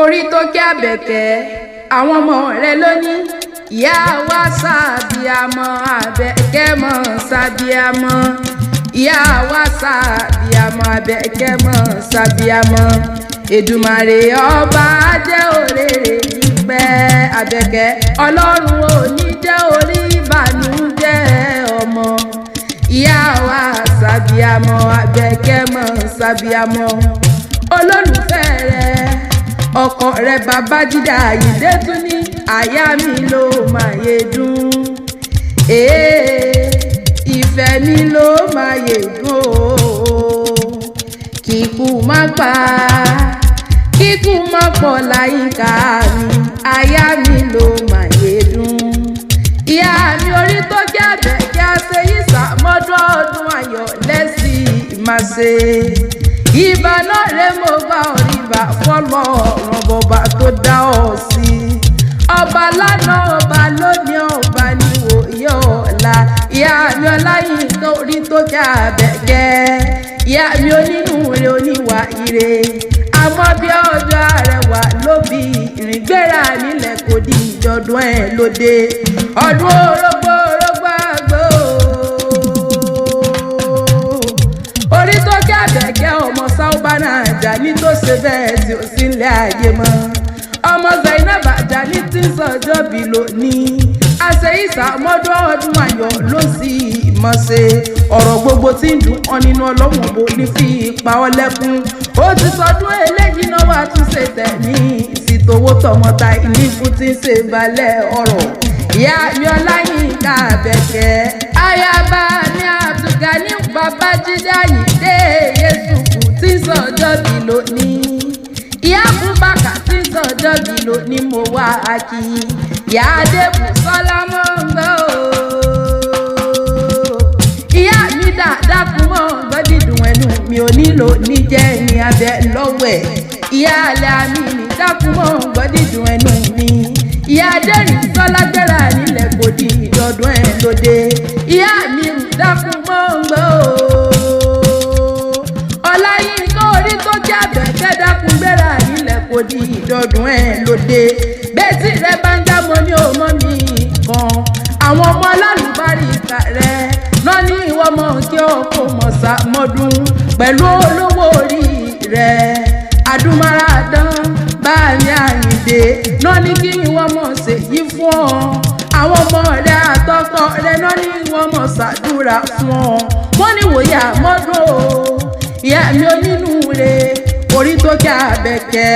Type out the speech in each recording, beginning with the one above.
orí tó kí Àbẹ̀kẹ́ àwọn ọmọ rẹ̀ lóní ìyá wa ṣàbíamọ Àbẹ̀kẹ́ mọ̀ ṣàbíamọ ìyá wa ṣàbíamọ Àbẹ̀kẹ́ mọ̀ ṣàbíamọ Èdùmàrè ọba jẹ́ òrèrè nípẹ́ Àbẹ̀kẹ́ Ọlọ́run ò ní jẹ́ orí ìbànújẹ́ ọmọ ìyá wa ṣàbíamọ Àbẹ̀kẹ́ mọ̀ ṣàbíamọ olólùfẹ́ rẹ̀ ọkọ rẹ̀ Babájídé Àyìndé tún ní àyà mi ló máa yé dùn ìfẹ́ mi ló máa yé dùn kíkú má pa kíkú má pọ̀ láyìíká mi àyà mi ló máa yé dùn ìyá mi orí tó jẹ́ Àbẹ̀kẹ́ àṣeyí sàmọ́dún ọdún ayọ̀ lẹ́sìn ìmáṣe ìbà náà rẹ̀ mo bá orí bá fọ́lọ́ ọ̀ràn bọ̀bà tó dá ọ sí ọba lánàá ọba lónìí ọba níwò ìyá ọ̀la ìyá mi Ọláyínká orí tó jẹ́ Àbẹ̀kẹ́ ìyá mi onínúure oníwà ire àmọ́ bí ọjọ́ Arẹwà ló bí ìrìngbéra nílẹ̀ kò di ìjọdún ẹ̀ lóde ọdún orógbó àgbò orí tó kí Àbẹ̀kẹ́ ọmọ Sáúbánà Àjàní tó ṣe bẹ́ẹ̀ tí ó sì ń lé ayé mọ́ ọmọ Zainab Àjàní tí ń sọjọ́ bí lónìí àṣeyí sàmọ́dún ọdún ayọ̀ ló sì mọ̀ ṣe ọ̀rọ̀ gbogbo tí ń dùn ọ́ nínú Ọlọ́run bò ní fi pa ọ́ lẹ́kún ó ti sọdún eléyìí náà wà tún ṣe tẹ̀mí ìsìtòwó tọmọta ìníkù tí ń ṣe balẹ̀ ọ̀rọ̀ ìyá mi Ọláyínká Àbẹ̀kẹ́ ayaba ní Abdulgani Babájídé Àyìndé Yéṣùkù tí ń sọjọ́ bí lónìí ìyá Abubakar tí ń sọjọ́ bí lónìí mo wá kí ìyá Adébùsọ́lá mọ́ ń gbọ́ ìyá mi dáadáa kú mọ́ ń gbọ́ dídùn ẹnu mi ò nílò níjẹ́ ní abẹ́ lọ́wọ́ ẹ̀ ìyá alẹ́ àmì ní dákun mọ́ ń gbọ́ dídùn ẹnu mi ìyá adẹ́rìn sọ́lá gbéra nílẹ̀ kò di ìdọ́dún ẹ̀ lóde ìyá mi dákun mọ́ ń gbọ́ Ọláyínká orí tó jẹ́ Àbẹ̀kẹ́ dákun gbéra nílẹ̀ kò di ìdọ́dún ẹ̀ lóde bẹ́ẹ̀ tí rẹ bá ń dámọ́ ní ọmọ mi kan àwọn ọmọ alálùbáríkà rẹ náà ní ìwọ mọ̀ kí ọkọ̀ mọ̀sá mọ́dún pẹ̀lú olówó orí rẹ adúmáradán bá mi Àyìndé náà ní kí ìwọ mọ̀ ṣèyí fún ọ àwọn ọmọ rẹ àtọkọ rẹ náà ní ìwọ mọ̀ ṣàdúrà fún ọ wọ́n ní wòye àmọ́dún o ìyá mi onínúure orí tó kí Àbẹ̀kẹ́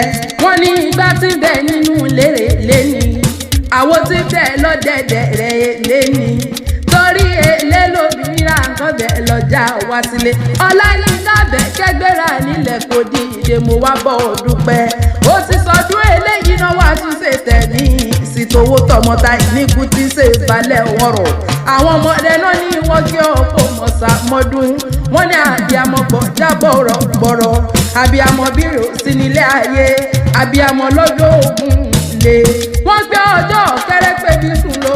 wọ́n ní igbá tí ń bẹ nínú lérè lẹ́ni àwo tí ń bẹ lọ́dẹ̀dẹ̀ rẹ̀ lẹ́ni torí èlé lóbìnrin ra nǹkan bẹ̀ lọ́jà wá sílé Ọláyínká Àbẹ̀kẹ́ gbéra nílẹ̀ kò di ìdè mo wá bọ̀ ọ́ dúpẹ́ ó ti sọdún eléyìí náà wá tún ṣe tẹ̀mí ìsìtòwó tọmọta ìníkù tí ń ṣe balẹ̀ ọ̀rọ̀ àwọn ọmọ rẹ̀ náà ní wọ́n kí ọ̀pọ̀ mọ̀sá mọ́dún wọ́n ní àbíamọ bọ̀ jábọ̀ bọ̀rọ̀ àbíamọ bírò sí nílé ayé àbíamọ lọ́jọ́ ogun lè wọ́n gbé ọjọ́ kẹ́rẹ́pẹ́ bí sùn ló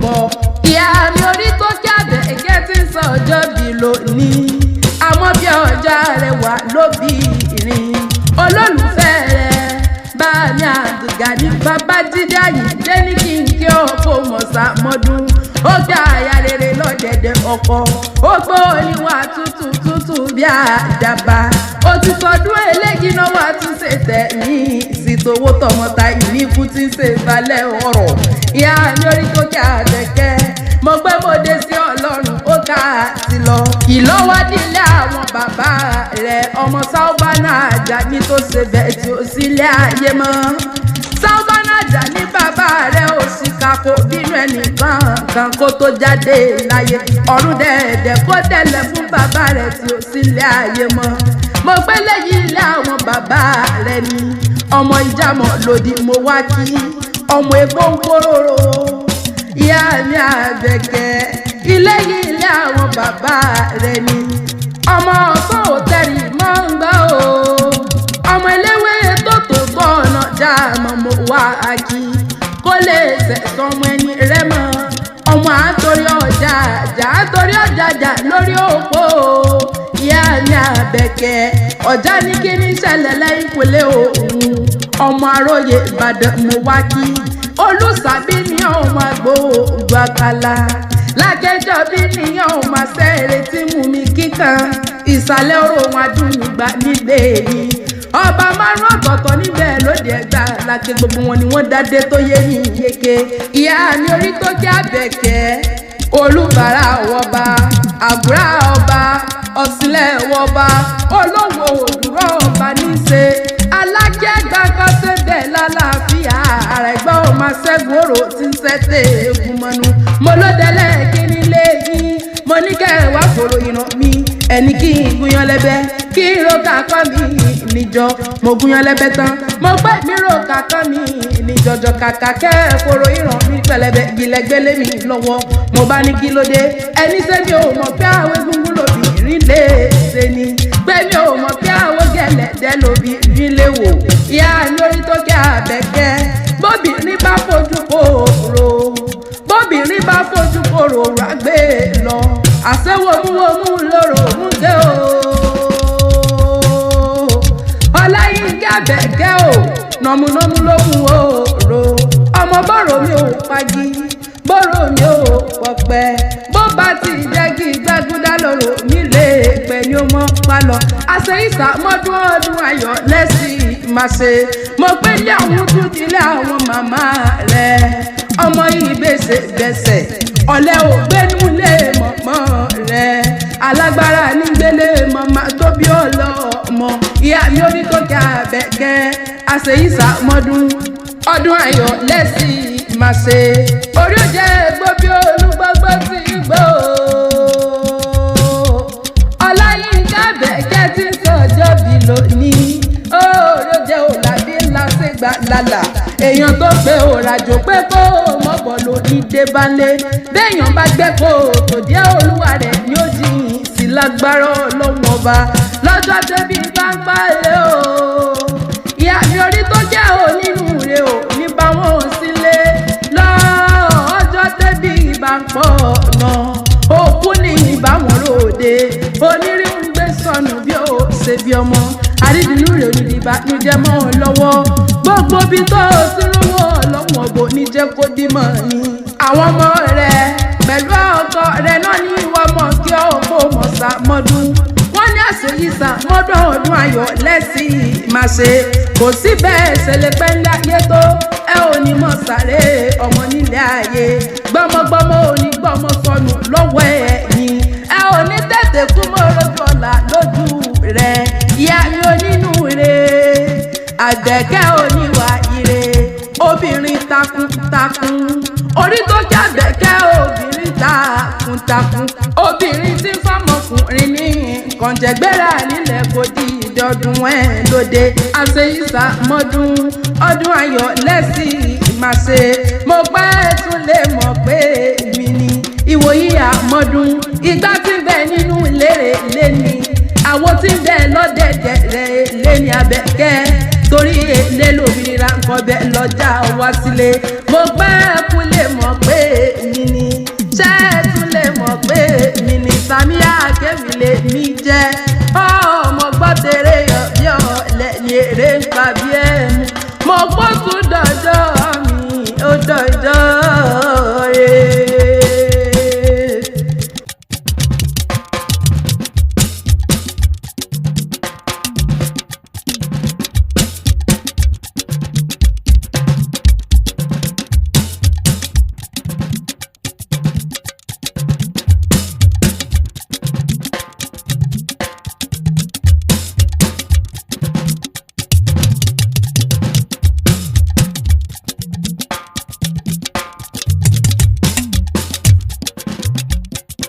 pọ̀ ìyá mi orí tó kí Àbẹ̀kẹ́ tí ń sọ ọjọ́ bí lónìí àmọ́ bí ọjọ́ Arẹwà ló bí ìrìn olólùfẹ́ rẹ̀ bá mi Abdulgani Babájídé Àyìndé ní kí n kí ọ̀pọ̀ mọ̀sá mọ́dún ó gbé àyà rere lọ́dẹ̀dẹ̀ ọkọ ó gbó oníwà tútù bí àdàbà ó ti sọdún eléyìí náà wà tún ṣe tẹ̀mí ìsìtòwó tọmọta ìníkù tí ń ṣe balẹ̀ ọ̀rọ̀ ìyá mi orí tó kí Àbẹ̀kẹ́ mo gbé mo dé sí Ọlọ́run ó ká sí lọ ìlọ́wọ́dílé àwọn bàbá rẹ̀ ọmọ Sáúbánà Àjàní tó ṣe bẹ́ẹ̀ tí ó sílé ayé mọ́ Sáúbánà Àjàní bàbá rẹ̀ ò sì kakó bínú ẹnìkan kan kó tó jáde láyé ọ̀run dẹ̀ẹ̀dẹ̀ kó tẹ̀lẹ̀ fún bàbá rẹ̀ tí ó sílé ayé mọ́ mo gbé lẹ́yìn ilé àwọn bàbá rẹ̀ ni ọmọ ìjàmọ̀ lòdì mo wá kí ọmọ epo ń kóróró ìyá mi Àbẹ̀kẹ́ ilé yìí ilé àwọn bàbá rẹ̀ ni ọmọ ọ̀sán òtẹ́rì mọ́ ń gbọ́ o ọmọ eléwé tó tọ́ ọ̀nà já mọ́ mo wá kí kó lè sẹ̀sọ́ ọmọ ẹni rẹ̀ mọ́ ọmọ àtòrí ọjà jà àtòrí ọjà jà lórí òpó ìyá mi Àbẹ̀kẹ́ ọjà ní kí ní ṣẹlẹ̀ lẹ́yìn kò lé òun ọmọ aróye Ìbàdàn mo wá kí olùsàbí ni ọmọ àgbò gbàkàlà lákẹjọ bí nìyàn ọmọ sẹ́ẹ̀rẹ̀ tí mú mi kíkan ìsàlẹ̀ oró wọn adúnúgba nílé mi ọba márùn ọ̀tọ̀ọ̀tọ̀ níbẹ̀ lóde Ẹ̀gbá lákè gbogbo wọn ni wọ́n dádé tó yé ní yeke ìyá mi orí tó jẹ́ Àbẹ̀kẹ́ olùbàrà wọba àbúrà ọba ọ̀sìnlẹ̀ wọba olówó òdúró ọba níṣe alájẹgbà kọ́sẹ̀dẹ̀ lálàáfíà àrẹ̀gbọ́ ọmọ ṣẹ́gun òrò tí ń ṣẹ́tẹ̀ egun mọ́nu mo ló délẹ̀ kí nílé yín mo ní kẹ́ ẹ̀ wá fòrò ìran mi ẹni kí n gúnyan lẹ́bẹ̀ kí n ro kàkọ́ mi níjọ mo gúnyan lẹ́bẹ̀ tán mo pẹ́ mi ro kàkọ́ mi níjọjọ kàkà kẹ́ ẹ̀ fòrò ìran mi pẹlẹbẹ gilẹ̀gbẹ́lẹ́ mi lọ́wọ́ mo bá ní kí ló dé ẹni sẹ́mi ò mọ̀ pé àwọn egungun lòbìnrin lè ṣe ni pé mi ò mọ̀ pé àwọn gẹ̀lẹ́dẹ́ lòbìnrin lè wò ìyá mi orí tó kẹ́ Àbẹ̀kẹ́ bóbìnrin bá fojú kòrò bóbìnrin bá fojú kòrò rágbé lọ àṣẹwòmúwòmú lóró múgẹ o Ọláyínká Àbẹ̀kẹ́ o nọmúnọmú ló mú òòrò ọmọ bọ́rọ̀ mi ò pagi bọ́rọ̀ mi ò pọ̀pẹ́ bó bá ti jẹ́gi gbẹ́gúdá lọ́rọ̀ nílé pẹ̀ ni ó mọ́ palọ̀ àṣẹ ìsàmọ́dún ọdún ayọ̀ lẹ́sìn máa ṣe mo pé ní àwọn tún ti lé àwọn màmá rẹ̀ ọmọ yìí gbèsè ọ̀lẹ ò gbénú lé mọ̀mọ́ rẹ̀ alágbára nígbélé màmá tó bí ọlọ́mọ ìyá mi orí tó kẹ́ Àbẹ̀kẹ́ àṣẹ ìsàmọ́dún ọdún ayọ̀ lẹ́sìn máa ṣe orí ò jẹ́ gbóbi olúgbọ́gbọ́ sí gbó Ọláyínká Àbẹ̀kẹ́ tí ń sọjọ́ bí lónìí orí ò jẹ́ òlàdé ńlá ṣègbà lálà èèyàn tó gbé òràjò pé kó mọ̀bọ̀ ló ní débánlé béèyàn bá gbẹ́ kó tó díẹ̀ olúwa rẹ̀ ni ó jìyìn sí lágbára Ọlọ́run ọba lọ́jọ́ tẹ́bí bá ń pààlẹ́ o ìyá mi orí tó jẹ́ onírúurẹ o ní bá wọn sílé lọ́jọ́ tẹ́bí bá ń pọ̀ náà òkú ní ìbáwọn ròde onírìí ń gbé sọnù bí ó ṣe bí ọmọ àrídìlú rẹ̀ onídìbà ní jẹ́ mọ́ ọ lọ́wọ́ gbogbo bí tó sí lówó ọlọ́wọ́n bò ní jẹ́ kó dímọ̀ ni àwọn ọmọ rẹ̀ pẹ̀lú ọkọ rẹ̀ náà ní ìwọ mọ̀ kí ọ̀pọ̀ mọ̀sá mọ́dún wọ́n ní àṣeyíṣà mọ́dún ọdún ayọ̀ lẹ́sìn máa ṣe kò sí bẹ́ẹ̀ ṣẹlẹ̀ pẹ́ ńlá ayé tó ẹ ò ní mọ̀ sáré ọmọ nílé ayé gbọ́mọgbọ́mọ ò ní gbọ́mọ sọnù lọ́wọ́ ẹ̀yìn ẹ ò ní tètè kú mọ́ lójú ọ̀la lójú rẹ̀ ìyá mi onínúure Àbẹ̀kẹ́ oníwà ire obìnrin takuntakun orí tó jẹ́ Àbẹ̀kẹ́ obìnrin takuntakun obìnrin tí fọmọkùnrin ní kànjẹ́gbéra nílẹ̀ kò di ìdọ́dún ẹ̀ lóde àṣeyíṣà mọ́dún ọdún ayọ̀ lẹ́sìn máa ṣe mo pẹ́ tún lè mọ̀ pé mi ni ìwòyí àmọ́dún ìgbà tí ń bẹ nínú ìlérè lẹ́ni àwọn tí ń bẹ lọ́dẹ̀dẹ̀ rẹ̀ lẹ́ni Àbẹ̀kẹ́ torí èlé lómìnira nǹkan bẹ́ẹ̀ lọ́jà wá sílé mo pẹ́ kún lè mọ̀ pé mi ni ṣẹ́ tún lè mọ̀ pé mi ni Sàmíà Kémi lè mi jẹ́